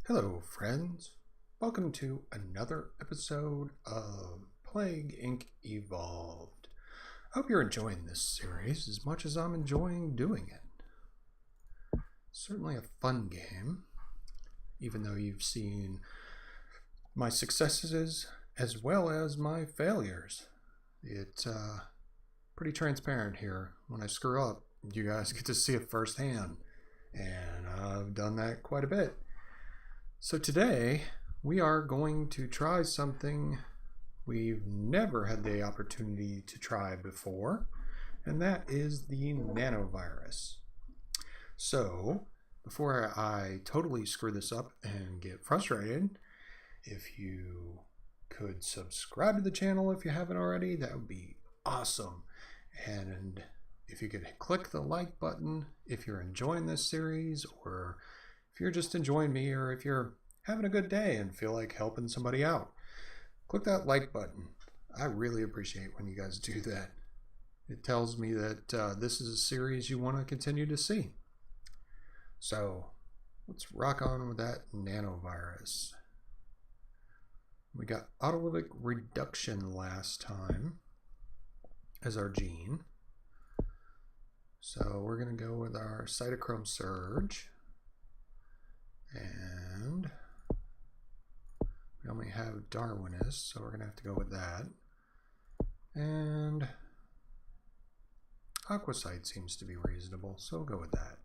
Hello, friends. Welcome to another episode of Plague Inc. Evolved. I hope you're enjoying this series as much as I'm enjoying doing it. Certainly a fun game, even though you've seen my successes as well as my failures. It's pretty transparent here. When I screw up, you guys get to see it firsthand, and I've done that quite a bit. So today we are going to try something we've never had the opportunity to try before, and that is the Nano Virus. So before I totally screw this up and get frustrated, if you could subscribe to the channel if you haven't already, that would be awesome. And if you could click the like button if you're enjoying this series, or if you're just enjoying me, or if you're having a good day and feel like helping somebody out, click that like button. I really appreciate when you guys do that. It tells me that this is a series you want to continue to see. So let's rock on with that nanovirus. We got autolytic reduction last time as our gene. So we're going to go with our cytochrome surge. And we only have Darwinist, so we're going to have to go with that. And Aquacyte seems to be reasonable, so we'll go with that.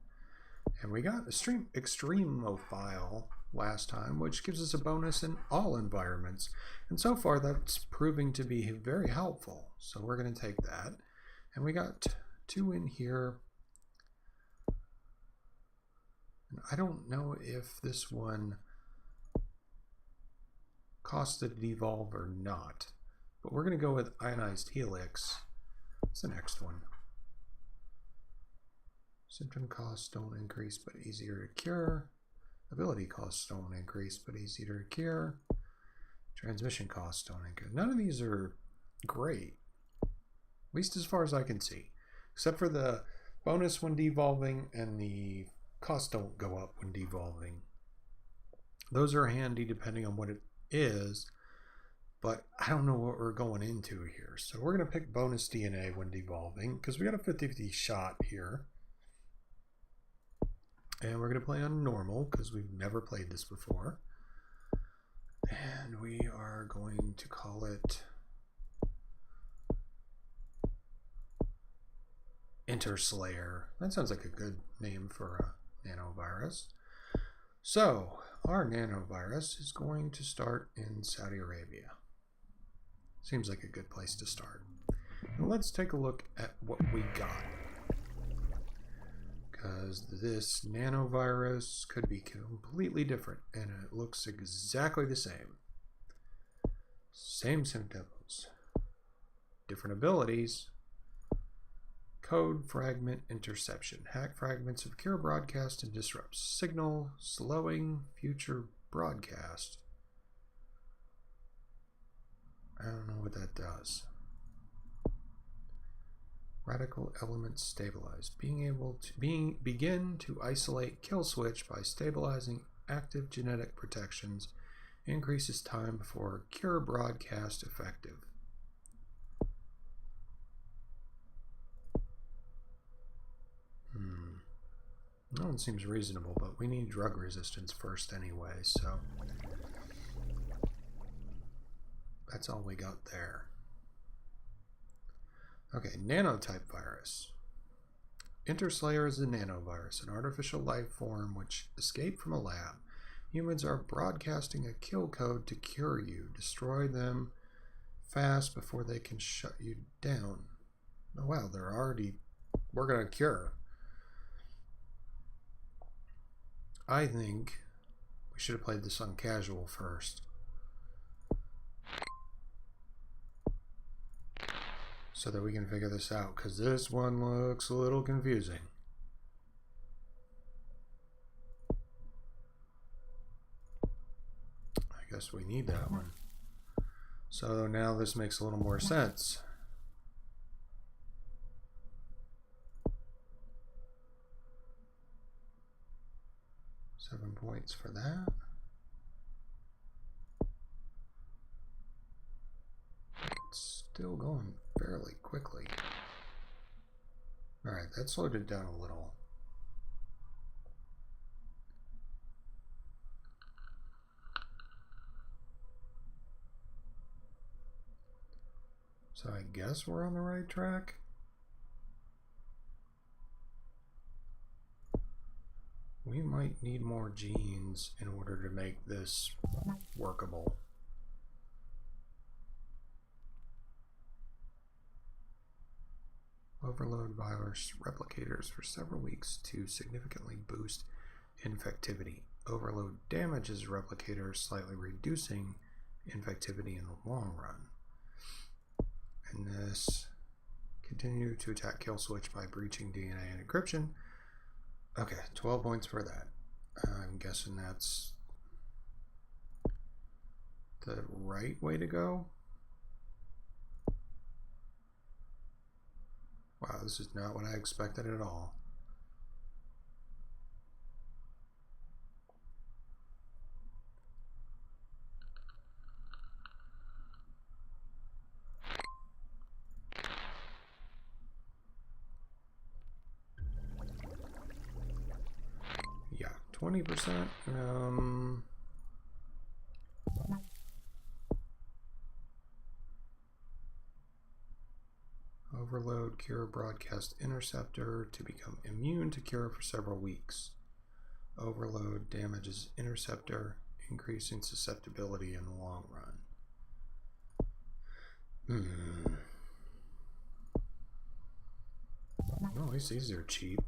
And we got Extremophile last time, which gives us a bonus in all environments. And so far, that's proving to be very helpful. So we're going to take that. And we got two in here. And I don't know if this one costs to devolve or not, but we're going to go with ionized helix. What's the next one? Symptom costs don't increase but easier to cure. Ability costs don't increase but easier to cure. Transmission costs don't increase. None of these are great, at least as far as I can see, except for the bonus when devolving and the costs don't go up when devolving. Those are handy depending on what it is, but I don't know what we're going into here. So we're going to pick bonus DNA when devolving because we got a 50-50 shot here. And we're going to play on normal because we've never played this before. And we are going to call it Interslayer. That sounds like a good name for a nanovirus. So our nanovirus is going to start in Saudi Arabia. Seems like a good place to start. And let's take a look at what we got, because this nanovirus could be completely different, and it looks exactly the same. Same symptoms, different abilities. Code fragment interception. Hack fragments of cure broadcast and disrupt signal, slowing future broadcast. I don't know what that does. Radical elements stabilize. Being able to begin to isolate kill switch by stabilizing active genetic protections increases time before cure broadcast effective. That one seems reasonable, but we need drug resistance first anyway, so that's all we got there. Okay, nanotype virus. Interslayer is a nanovirus, an artificial life form which escaped from a lab. Humans are broadcasting a kill code to cure you. Destroy them fast before they can shut you down. Oh wow, we're gonna cure. I think we should have played this on casual first, so that we can figure this out, because this one looks a little confusing. I guess we need that one. So now this makes a little more sense. $7 points for that. still going fairly quickly. Alright, that slowed it down a little. So I guess we're on the right track. We might need more genes in order to make this workable. Overload virus replicators for several weeks to significantly boost infectivity. Overload damages replicators, slightly reducing infectivity in the long run. And this, continue to attack kill switch by breaching DNA and encryption. Okay, 12 points for that. I'm guessing that's the right way to go. Wow, this is not what I expected at all. Yeah, 20%. Overload cure broadcast interceptor to become immune to cure for several weeks. Overload damages interceptor, increasing susceptibility in the long run. Well, at least these are cheap.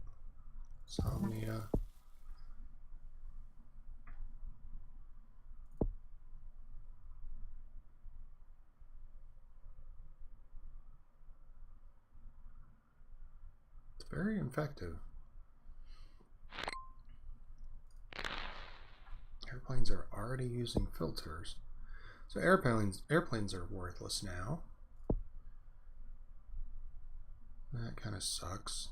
Somnia. It's very effective. Airplanes are already using filters. So airplanes are worthless now. That kind of sucks.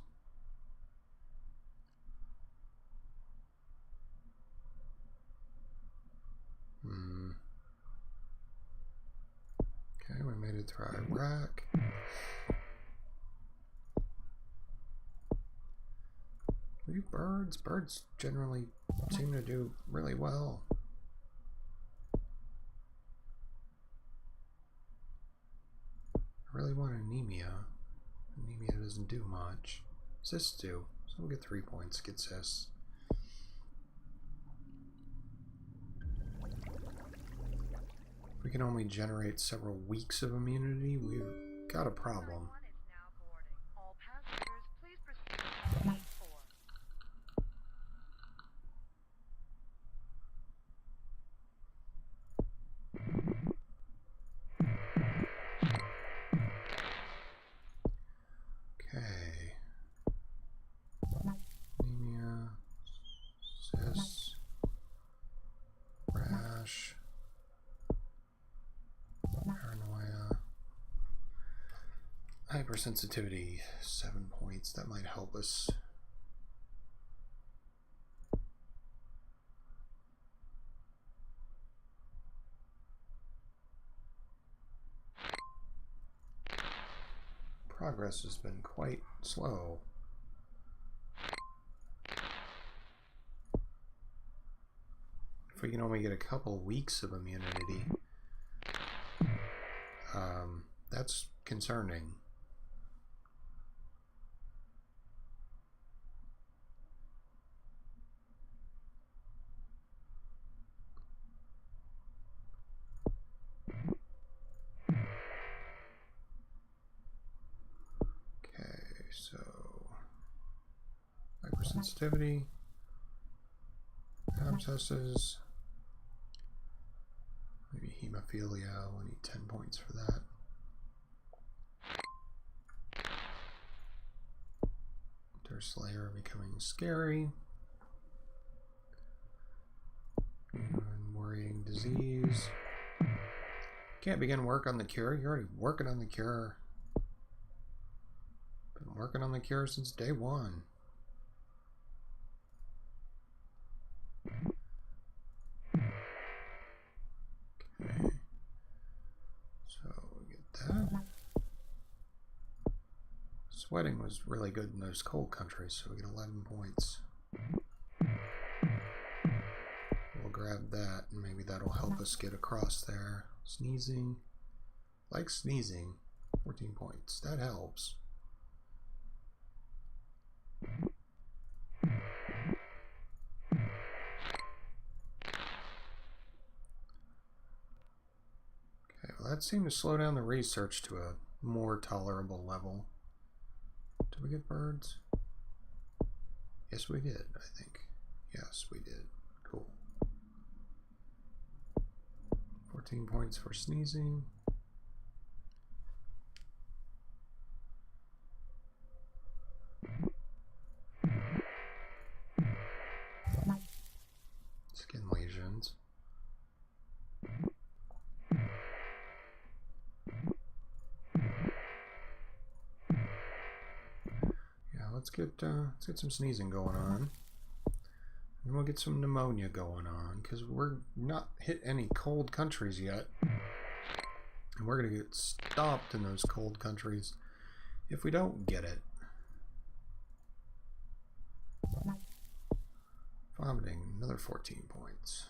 Okay, we made it through Iraq. Birds. Birds generally seem to do really well. I really want anemia. Anemia doesn't do much. Cysts do. So we'll get 3 points. Get cysts. If we can only generate several weeks of immunity, we've got a problem. Okay. Anemia, cysts, rash, paranoia, hypersensitivity, 7 points. That might help us. Progress has been quite slow. If we can only get a couple weeks of immunity, that's concerning. Okay, so hypersensitivity, abscesses, maybe hemophilia. We'll need 10 points for that. Slayer becoming scary. And worrying disease. Can't begin work on the cure. You're already working on the cure. Been working on the cure since day one. Okay. So we get that. Sweating was really good in those cold countries, so we get 11 points. We'll grab that, and maybe that'll help us get across there. Sneezing. Like sneezing. 14 points. That helps. Okay, well that seemed to slow down the research to a more tolerable level. Did we get birds? Yes, we did, I think. Yes, we did. Cool. 14 points for sneezing. Skin lesions. Yeah, let's get some sneezing going on. And we'll get some pneumonia going on, because we're not hit any cold countries yet. And we're going to get stopped in those cold countries if we don't get it. Vomiting, another 14 points.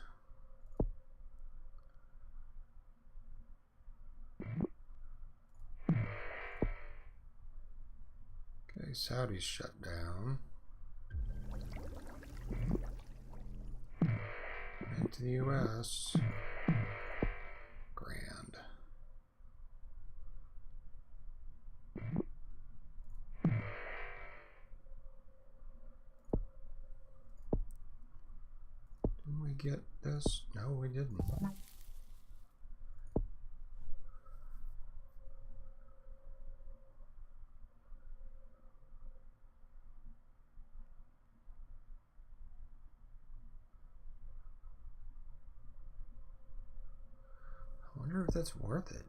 Okay, Saudi's shut down. Into the US. Grand. Didn't we get this? No, we didn't. I wonder if that's worth it.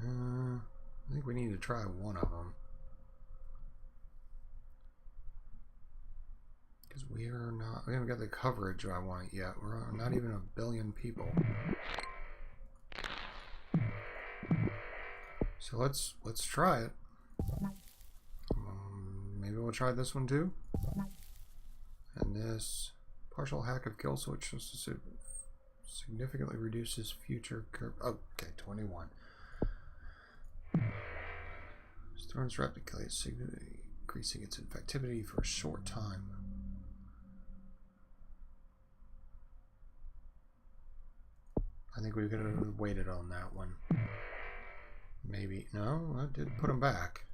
I think we need to try one of them. Because we haven't got the coverage I want yet. We're not even 1 billion people. So let's try it. Maybe we'll try this one too. And this partial hack of kill switch significantly reduces future curve. Okay, 21. Storms rapidly increasing its infectivity for a short time. I think we could have waited on that one. Maybe. No, that did put them back.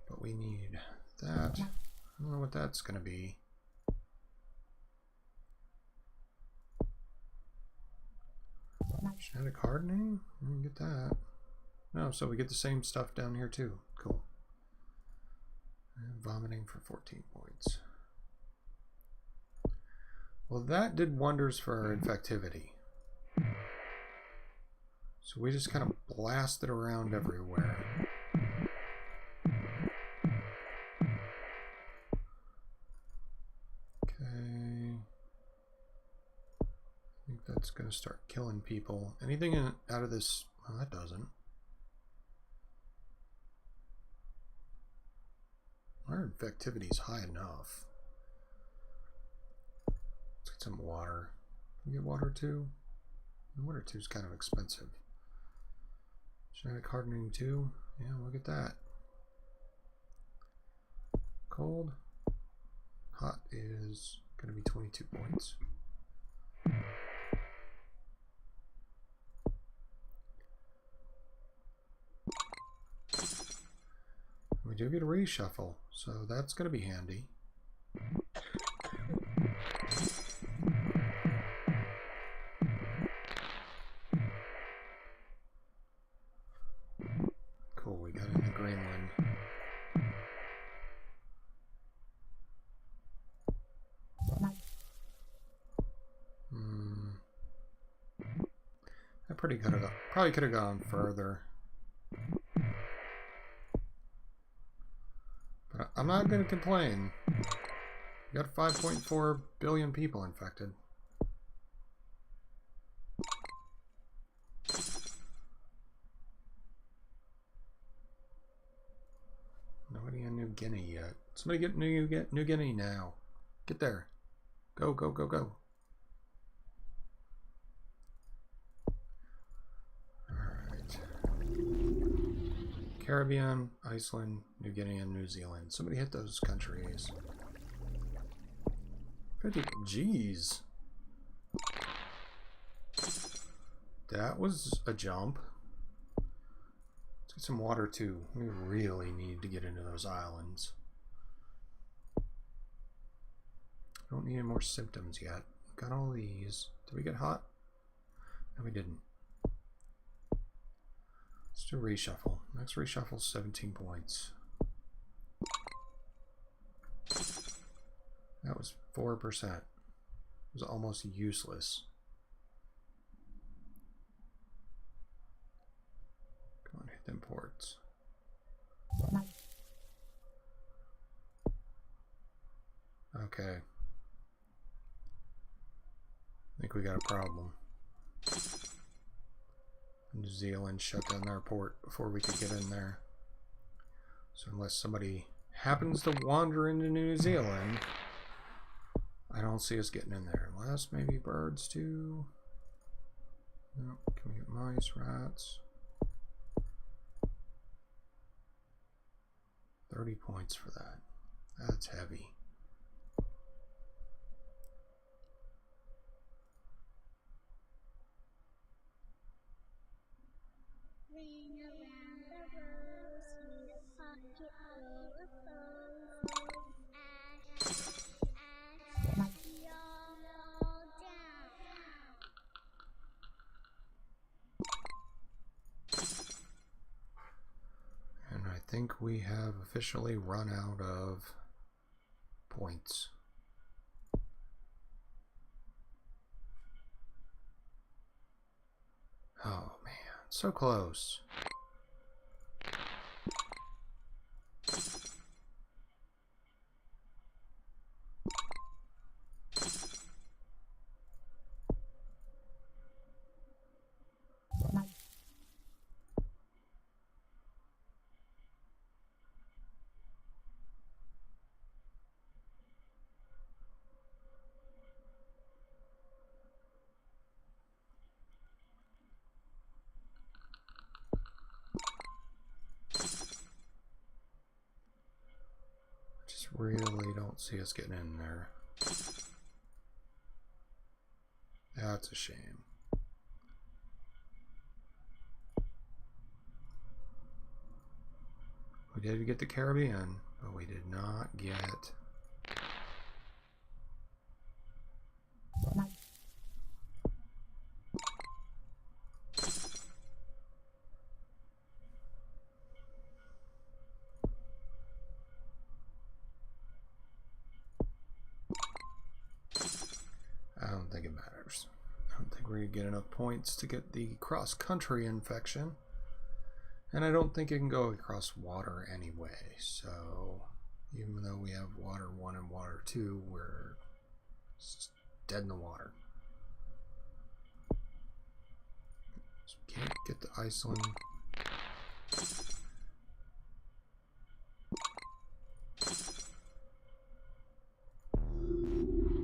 But we need that. I don't know what that's going to be. Genetic hardening? We can get that. No, so we get the same stuff down here too. Cool. And vomiting for 14 points. Well, that did wonders for our infectivity. So we just kind of blasted around everywhere. Okay. I think that's going to start killing people. Anything out of this? Well, that doesn't. Our infectivity is high enough. Let's get some water. Can we get water too? Water too is kind of expensive. Genetic hardening too. Yeah, look at that. Cold. Hot is going to be 22 points. We do get a reshuffle, so that's going to be handy. Cool, we got into Greenland. I probably could have gone further. But I'm not going to complain. You got 5.4 billion people infected. Nobody in New Guinea yet. Somebody get New Guinea now. Get there. Go, go, go, go. Alright. Caribbean, Iceland, New Guinea, and New Zealand. Somebody hit those countries. 50. Jeez. That was a jump. Let's get some water too. We really need to get into those islands. Don't need any more symptoms yet. Got all these. Did we get hot? No, we didn't. Let's do reshuffle. Next reshuffle, 17 points. That was 4%. It was almost useless. Come on, hit them ports. Okay. I think we got a problem. New Zealand shut down their port before we could get in there. So unless somebody happens to wander into New Zealand, I don't see us getting in there. Unless maybe birds too. No, can we get mice, rats? 30 points for that. That's heavy. And I think we have officially run out of points. Oh man, so close. Really don't see us getting in there. That's a shame. We did get the Caribbean, but we did not get I don't think it matters. I don't think we're going to get enough points to get the cross-country infection. And I don't think it can go across water anyway. So even though we have water 1 and water 2, we're dead in the water. So can't get to Iceland.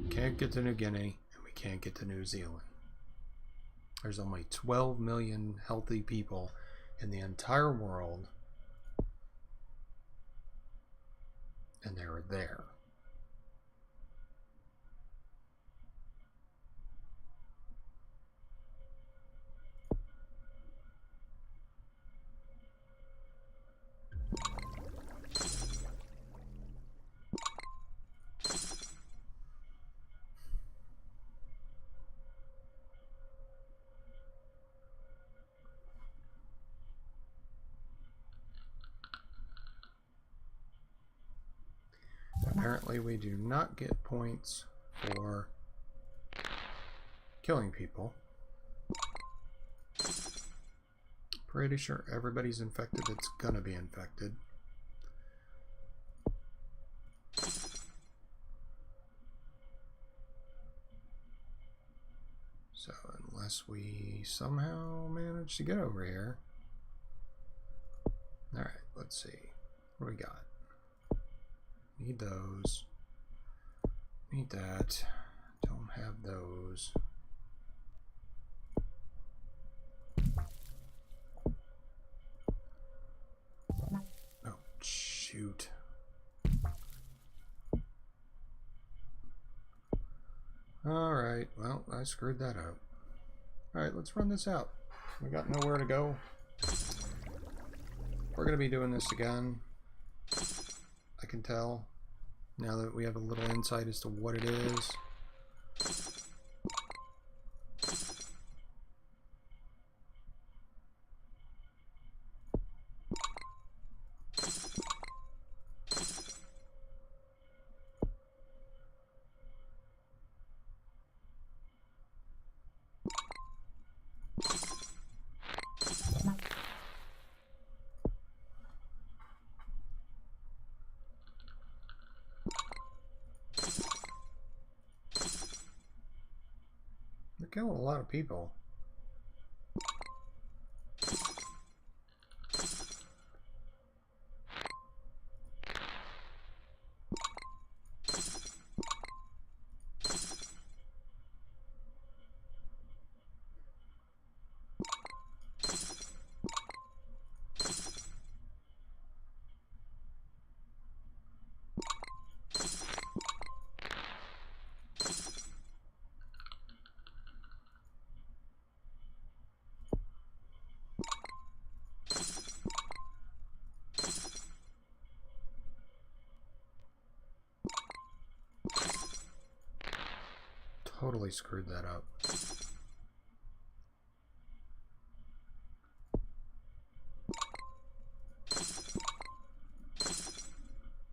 Can't get to New Guinea. Can't get to New Zealand. There's only 12 million healthy people in the entire world, and they're there. Apparently we do not get points for killing people. Pretty sure everybody's infected that's gonna be infected. So unless we somehow manage to get over here. Alright, let's see. What do we got? Need those. Need that. Don't have those. Oh, shoot. Alright, well, I screwed that up. Alright, let's run this out. We got nowhere to go. We're going to be doing this again. I can tell. Now that we have a little insight as to what it is. They're killing a lot of people. Totally screwed that up.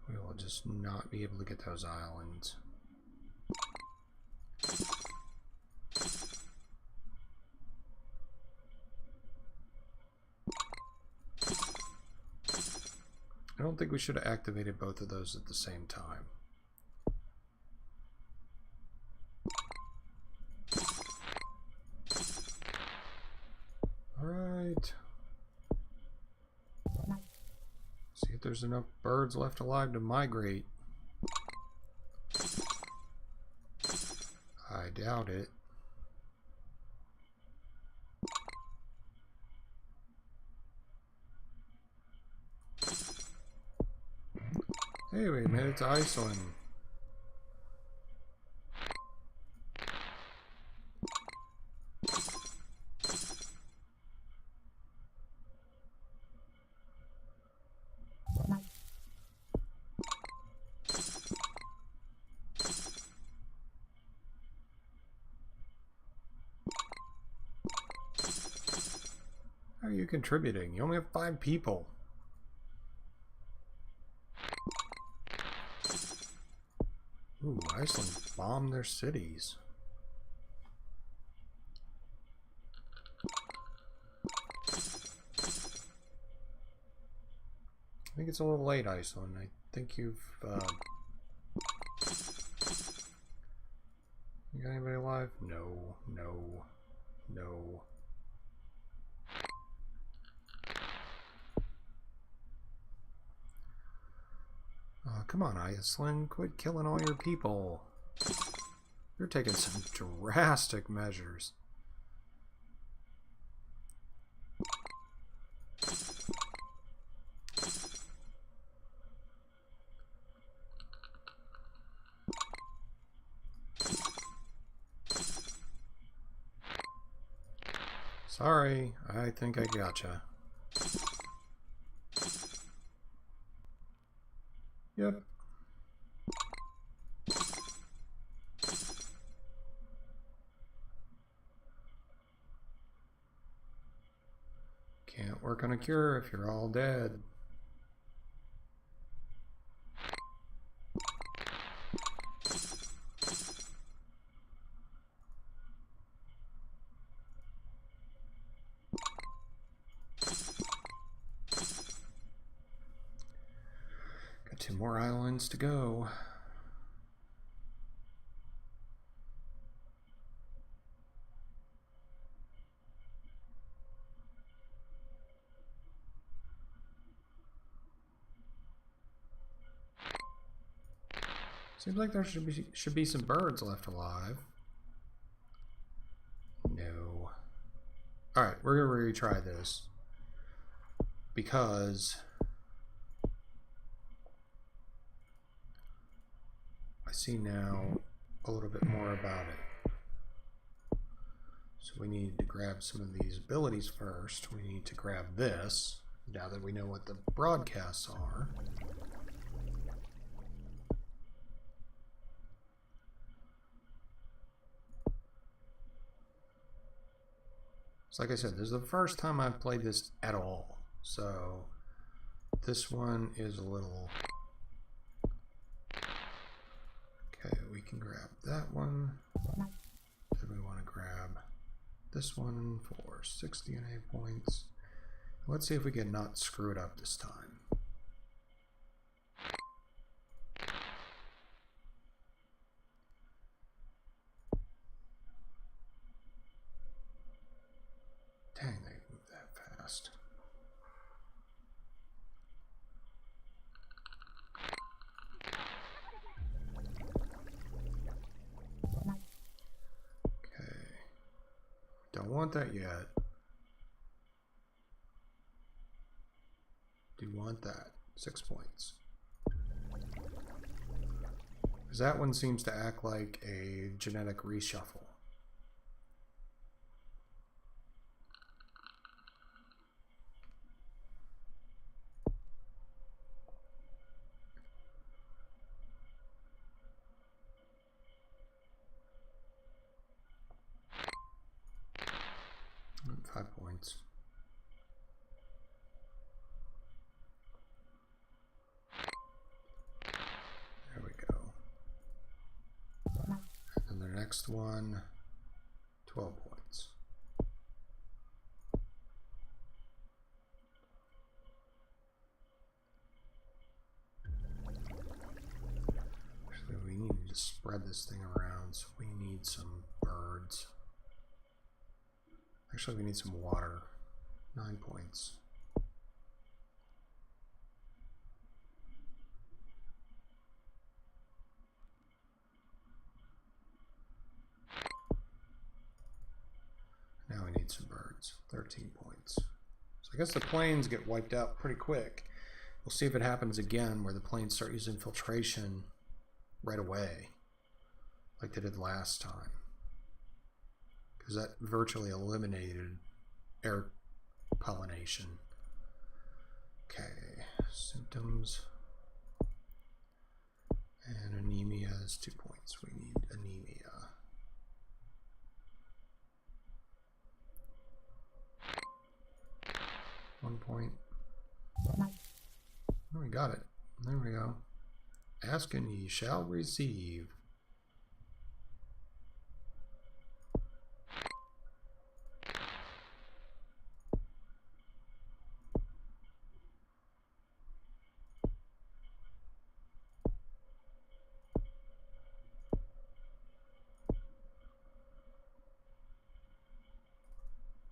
We will just not be able to get those islands. I don't think we should have activated both of those at the same time. Alright. See if there's enough birds left alive to migrate. I doubt it. Hey, we made it to Iceland. How are you contributing? You only have 5 people. Ooh, Iceland bombed their cities. I think it's a little late, Iceland. I think you've, You got anybody alive? No, no, no. Come on, Iceland. Quit killing all your people. You're taking some drastic measures. Sorry, I think I gotcha. Yep. Can't work on a cure if you're all dead. Got 2 more islands to go. Seems like there should be some birds left alive. No. Alright, we're gonna retry this. Because I see now a little bit more about it. So we need to grab some of these abilities first. We need to grab this, now that we know what the broadcasts are. So like I said, this is the first time I've played this at all. So this one is a little... Okay, we can grab that one. Then we want to grab this one for 60 NA points. Let's see if we can not screw it up this time. Dang, they move that fast. Okay. Don't want that yet. Do want that. 6 points. Because that one seems to act like a genetic reshuffle. Points. There we go. And then the next one, 12 points. Actually, we need to spread this thing around, so we need some birds. Actually, we need some water. 9 points. Now we need some birds. 13 points. So I guess the planes get wiped out pretty quick. We'll see if it happens again where the planes start using filtration right away, like they did last time. Because that virtually eliminated air pollination. Okay, symptoms. And anemia is 2 points. We need anemia. One point. Oh, we got it. There we go. Ask and ye shall receive.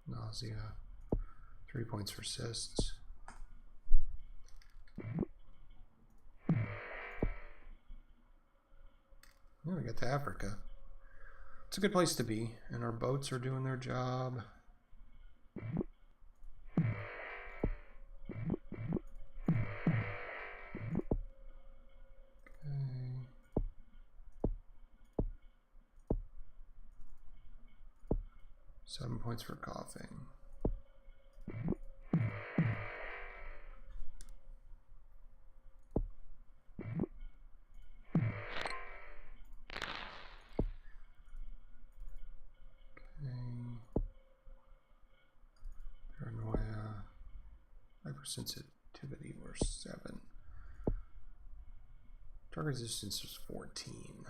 Nausea. 3 points for cysts. Yeah, we got to Africa. It's a good place to be, and our boats are doing their job. Okay. 7 points for coughing. Paranoia, hypersensitivity were 7. Drug resistance was 14.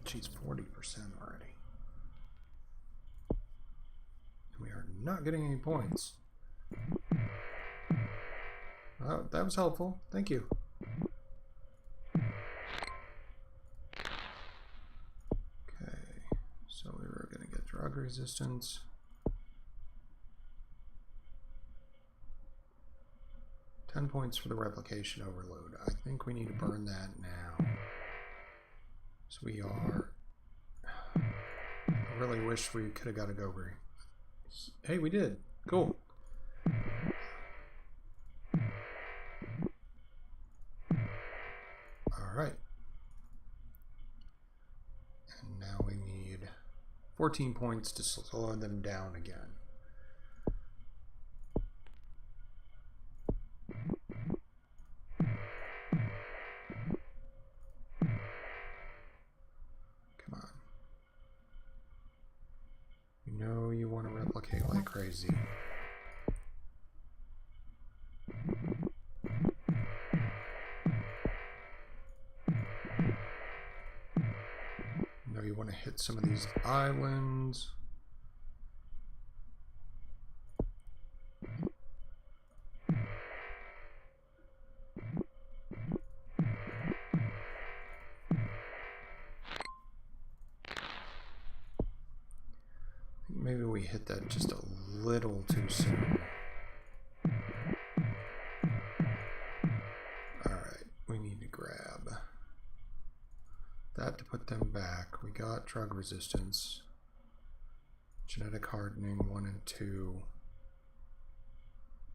She's 40% already. not getting any points. Oh, that was helpful. Thank you. Okay, so we were going to get drug resistance. Points for the replication overload. I think we need to burn that now. So we are... I really wish we could have got a go-berry. Hey, we did. Cool. Alright. And now we need 14 points to slow them down again. You want to replicate like crazy. You want to hit some of these islands. Maybe we hit that just a little too soon. Alright, we need to grab that to put them back. We got drug resistance, genetic hardening 1 and 2,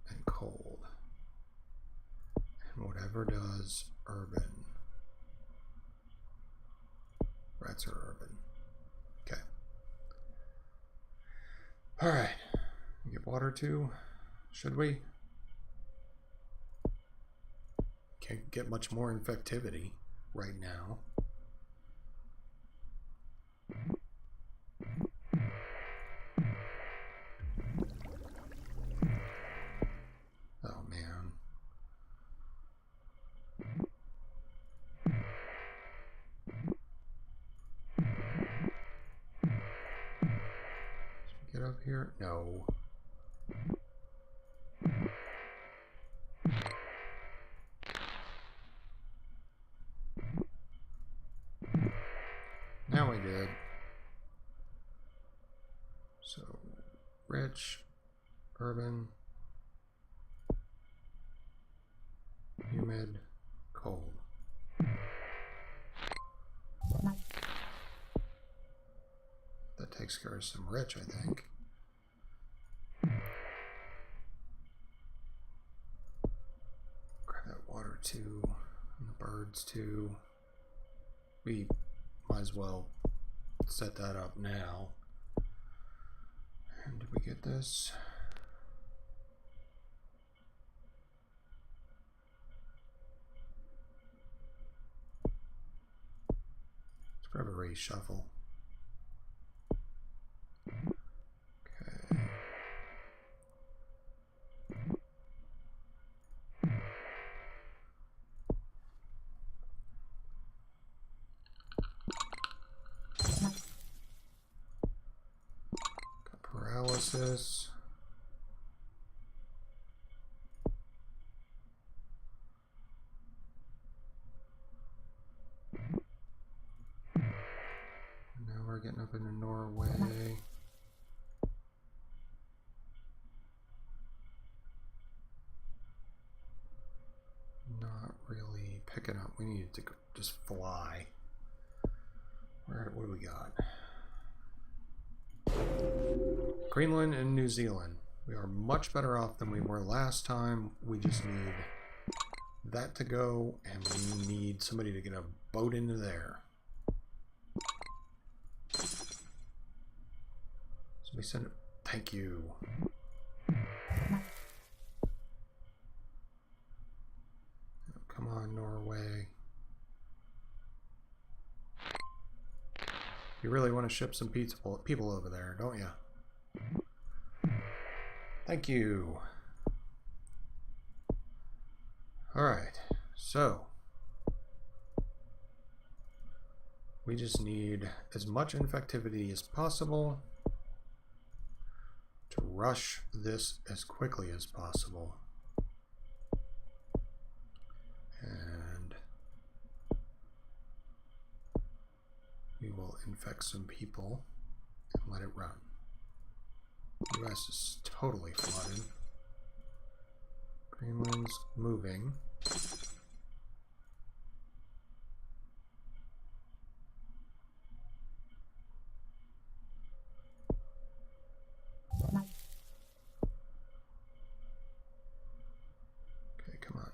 and cold. And whatever does urban. Rats are urban. Okay. Alright, get water too, should we? Can't get much more infectivity right now. Oh man. Get up here? No. Now we did. So, rich, urban, humid, cold. That takes care of some rich, I think. Grab that water too, and the birds too. We might as well set that up now. And did we get this? Let's grab a reshuffle. Okay. Got paralysis. Now we're getting up into Norway. Not really picking up. We need to just fly. What do we got? Greenland and New Zealand. We are much better off than we were last time. We just need that to go, and we need somebody to get a boat into there. So we send it. Thank you. Come on, Norway. You really want to ship some people over there, don't you? Thank you. Alright, so we just need as much infectivity as possible to rush this as quickly as possible. And we will infect some people and let it run. The US is totally flooded. Greenland's moving. Okay, come on.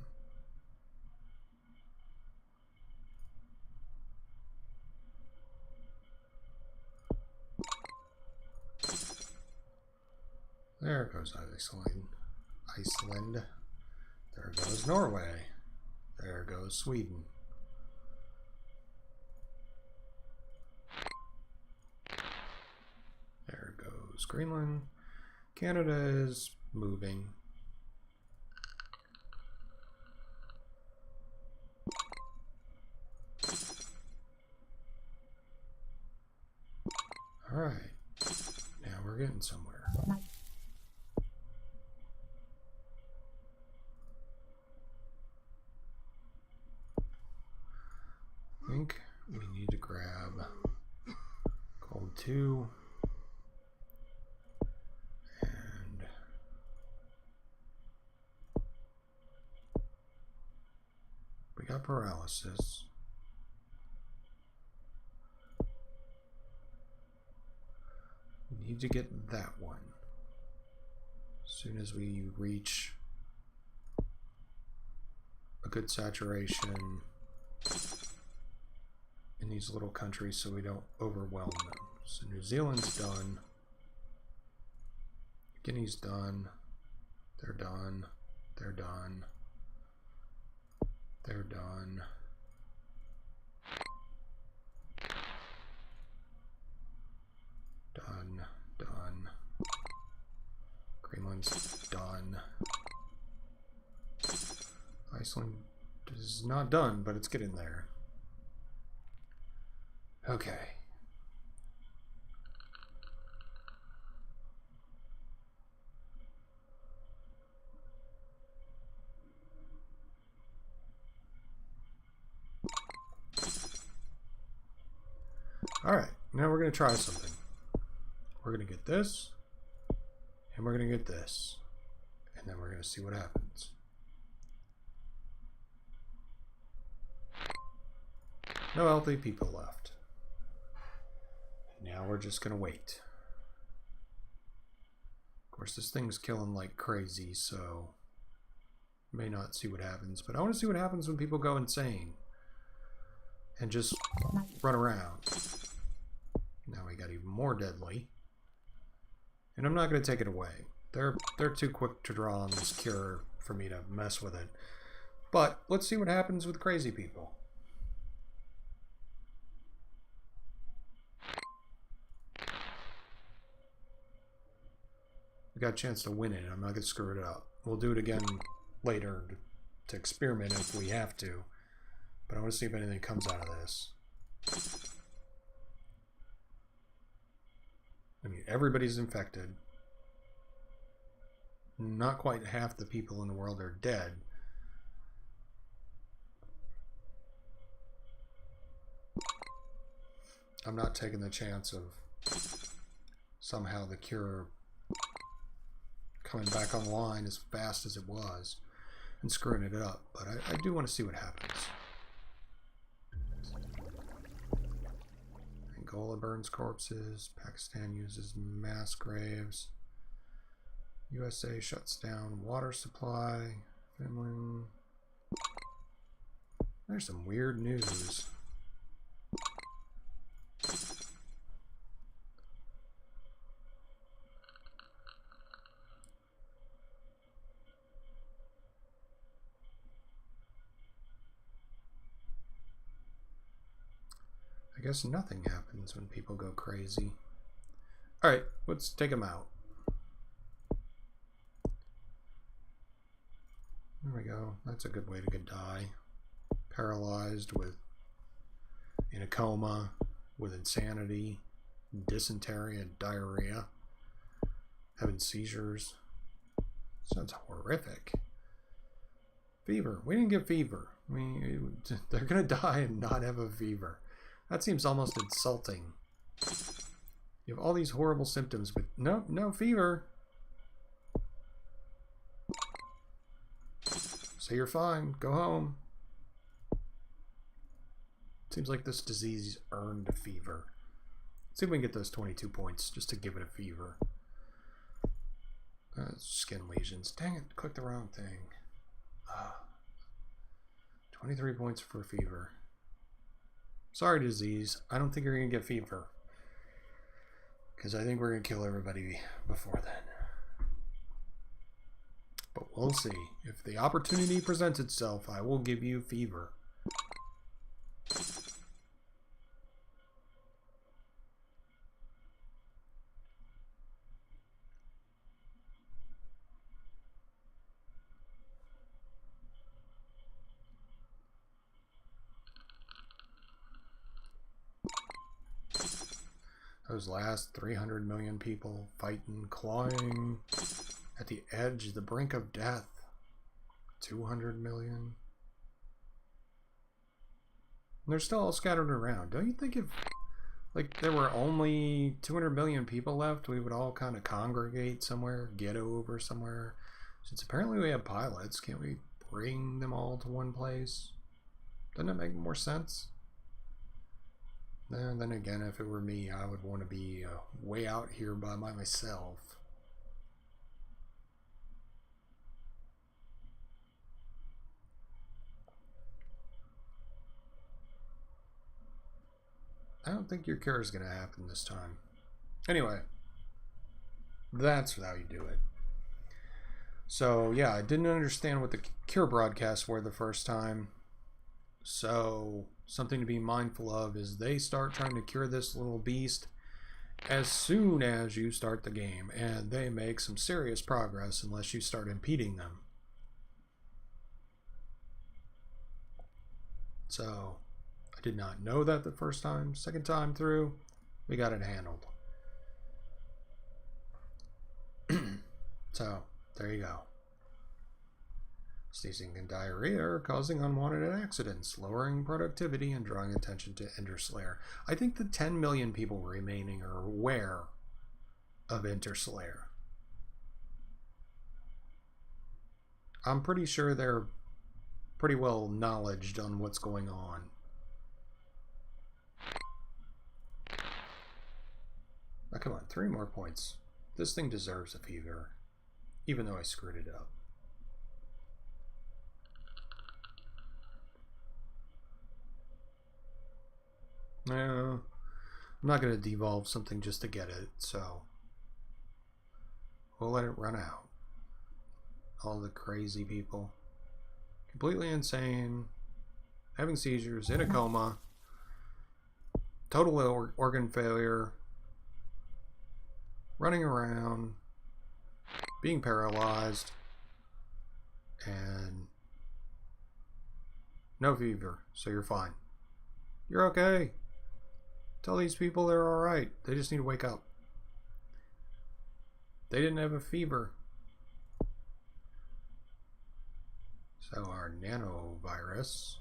There goes Iceland. There goes Norway. There goes Sweden. There goes Greenland. Canada is moving. All right. Now we're getting somewhere. I think we need to grab gold 2 and we got paralysis. We need to get that one as soon as we reach a good saturation in these little countries so we don't overwhelm them. So New Zealand's done. Guinea's done. They're done. They're done. They're done. Done. Done. Greenland's done. Iceland is not done, but it's getting there. Okay. All right, now we're going to try something. We're going to get this, and we're going to get this, and then we're going to see what happens. No healthy people left. Now we're just going to wait. Of course, this thing's killing like crazy, so may not see what happens, but I want to see what happens when people go insane and just run around. Now we got even more deadly. And I'm not going to take it away. They're too quick to draw on this cure for me to mess with it. But let's see what happens with crazy people. We got a chance to win it. I'm not going to screw it up. We'll do it again later to experiment if we have to. But I want to see if anything comes out of this. I mean, everybody's infected. Not quite half the people in the world are dead. I'm not taking the chance of somehow the cure coming back online as fast as it was and screwing it up. But I do want to see what happens. Angola burns corpses. Pakistan uses mass graves. USA shuts down water supply. Finland. There's some weird news. I guess nothing happens when people go crazy. Alright, let's take them out. There we go. That's a good way to die. Paralyzed in a coma, with insanity, dysentery, and diarrhea. Having seizures. Sounds horrific. Fever. We didn't get fever. They're gonna die and not have a fever. That seems almost insulting. You have all these horrible symptoms, but no fever. So you're fine. Go home. Seems like this disease earned a fever. Let's see if we can get those 22 points just to give it a fever. Skin lesions. Dang it, clicked the wrong thing. 23 points for fever. Sorry, disease. I don't think you're going to get fever. Because I think we're going to kill everybody before then. But we'll see. If the opportunity presents itself, I will give you fever. Those last 300 million people fighting, clawing at the edge, the brink of death. 200 million. And they're still all scattered around. Don't you think if like there were only 200 million people left, we would all kind of congregate somewhere, get over somewhere? Since apparently we have pilots, can't we bring them all to one place? Doesn't that make more sense? And then again, if it were me, I would want to be way out here by myself. I don't think your cure is going to happen this time. Anyway, that's how you do it. So, yeah, I didn't understand what the cure broadcasts were the first time. So, something to be mindful of is they start trying to cure this little beast as soon as you start the game, and they make some serious progress unless you start impeding them. So, I did not know that the first time. Second time through, we got it handled. So, there you go. Sneezing and diarrhea are causing unwanted accidents, lowering productivity, and drawing attention to Ender Slayer. I think the 10 million people remaining are aware of Ender Slayer. I'm pretty sure they're pretty well knowledged on what's going on. Oh, come on, 3 more points. This thing deserves a fever, even though I screwed it up. No, I'm not going to devolve something just to get it, so we'll let it run out. All the crazy people. Completely insane, having seizures, in a coma, total organ failure, running around, being paralyzed, and no fever, so you're fine. You're okay. Tell these people they're alright. They just need to wake up. They didn't have a fever. So our Nano Virus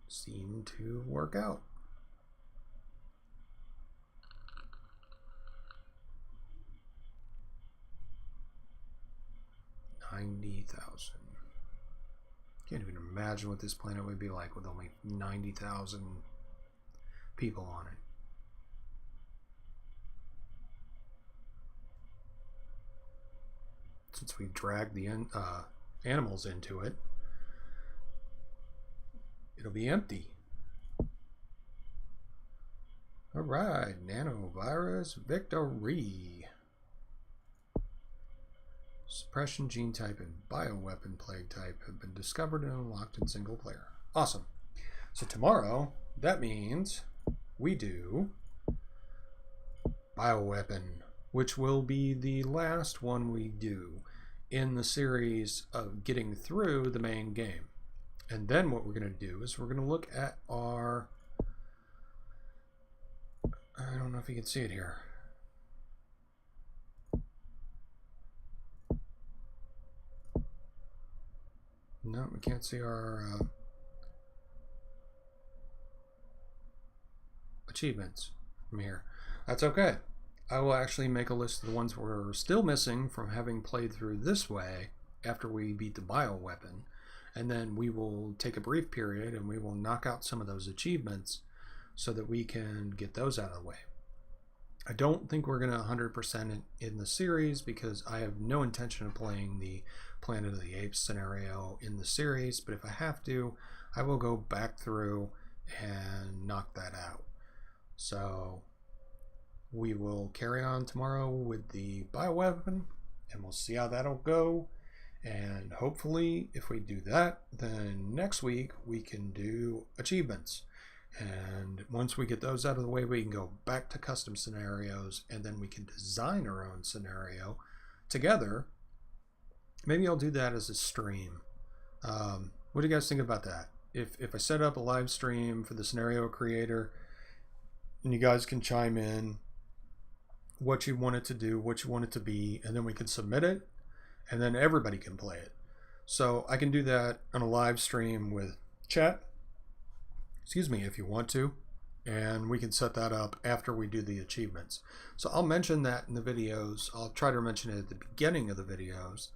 seemed to work out. 90,000. Can't even imagine what this planet would be like with only 90,000 people on it. Since we dragged the animals into it, it'll be empty. Alright, Nano Virus victory. Suppression gene type and bioweapon plague type have been discovered and unlocked in single player. Awesome. So tomorrow, that means we do bioweapon, which will be the last one we do in the series of getting through the main game. And then what we're going to do is we're going to look at our, I don't know if you can see it here, No, we can't see our achievements from here. That's okay. I will actually make a list of the ones we're still missing from having played through this way after we beat the bioweapon. And then we will take a brief period and we will knock out some of those achievements so that we can get those out of the way. I don't think we're going to 100% in the series because I have no intention of playing the Planet of the Apes scenario in the series, but if I have to, I will go back through and knock that out. So we will carry on tomorrow with the bioweapon and we'll see how that'll go. And hopefully if we do that, then next week we can do achievements. And once we get those out of the way, we can go back to custom scenarios and then we can design our own scenario together. Maybe I'll do that as a stream. What do you guys think about that? If I set up a live stream for the scenario creator and you guys can chime in what you want it to do, what you want it to be, and then we can submit it and then everybody can play it. So I can do that on a live stream with chat, if you want to, and we can set that up after we do the achievements. So I'll mention that in the videos. I'll try to mention it at the beginning of the videos.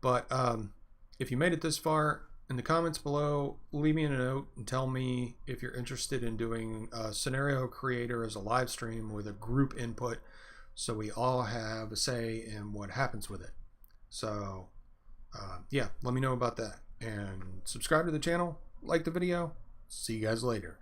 But if you made it this far, in the comments below, leave me a note and tell me if you're interested in doing a scenario creator as a live stream with a group input so we all have a say in what happens with it. So yeah, let me know about that. And subscribe to the channel, like the video. See you guys later.